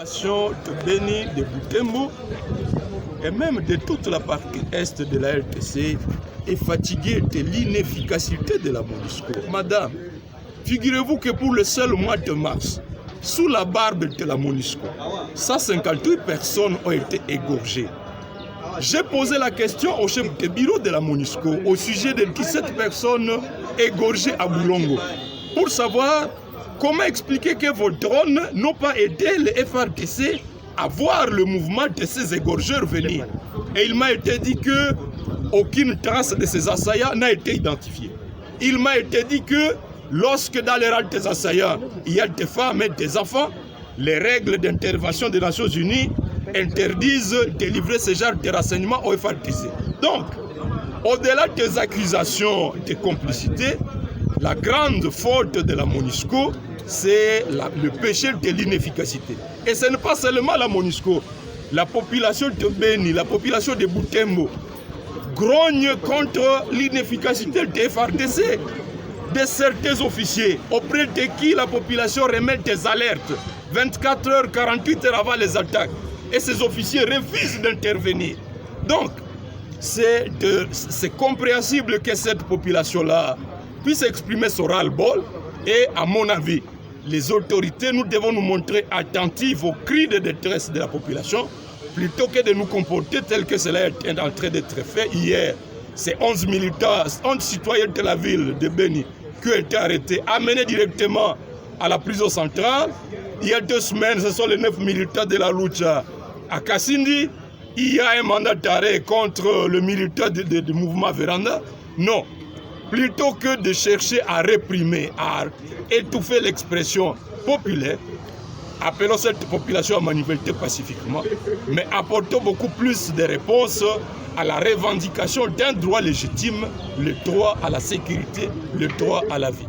De Beni, de Butembo et même de toute la partie est de la RDC est fatiguée de l'inefficacité de la MONUSCO. Madame, figurez-vous que pour le seul mois de mars, sous la barbe de la MONUSCO, 158 personnes ont été égorgées. J'ai posé la question au chef de bureau de la MONUSCO au sujet de 17 personnes égorgées à Boulongo pour savoir comment expliquer que vos drones n'ont pas aidé les FARDC à voir le mouvement de ces égorgeurs venir. Et il m'a été dit que aucune trace de ces assaillants n'a été identifiée. Il m'a été dit que lorsque dans les rangs des assaillants, il y a des femmes et des enfants, les règles d'intervention des Nations Unies interdisent de livrer ce genre de renseignements aux FARDC. Donc, au-delà des accusations de complicité, la grande faute de la MONUSCO, c'est le péché de l'inefficacité. Et ce n'est pas seulement la MONUSCO. La population de Beni, la population de Butembo grogne contre l'inefficacité des FARDC, de certains officiers auprès de qui la population remet des alertes 24 heures, 48 heures avant les attaques. Et ces officiers refusent d'intervenir. Donc, c'est compréhensible que cette population-là puisse exprimer son ras-le-bol. Et à mon avis, les autorités, nous devons nous montrer attentifs aux cris de détresse de la population plutôt que de nous comporter tel que cela est en train d'être fait. Hier, c'est 11 militants, 11 citoyens de la ville de Beni qui ont été arrêtés, amenés directement à la prison centrale. Il y a 2 semaines, ce sont les 9 militants de la Lucha à Kassindi. Il y a un mandat d'arrêt contre le militant du mouvement Véranda. Non. Plutôt que de chercher à réprimer, à étouffer l'expression populaire, appelons cette population à manifester pacifiquement, mais apportons beaucoup plus de réponses à la revendication d'un droit légitime, le droit à la sécurité, le droit à la vie.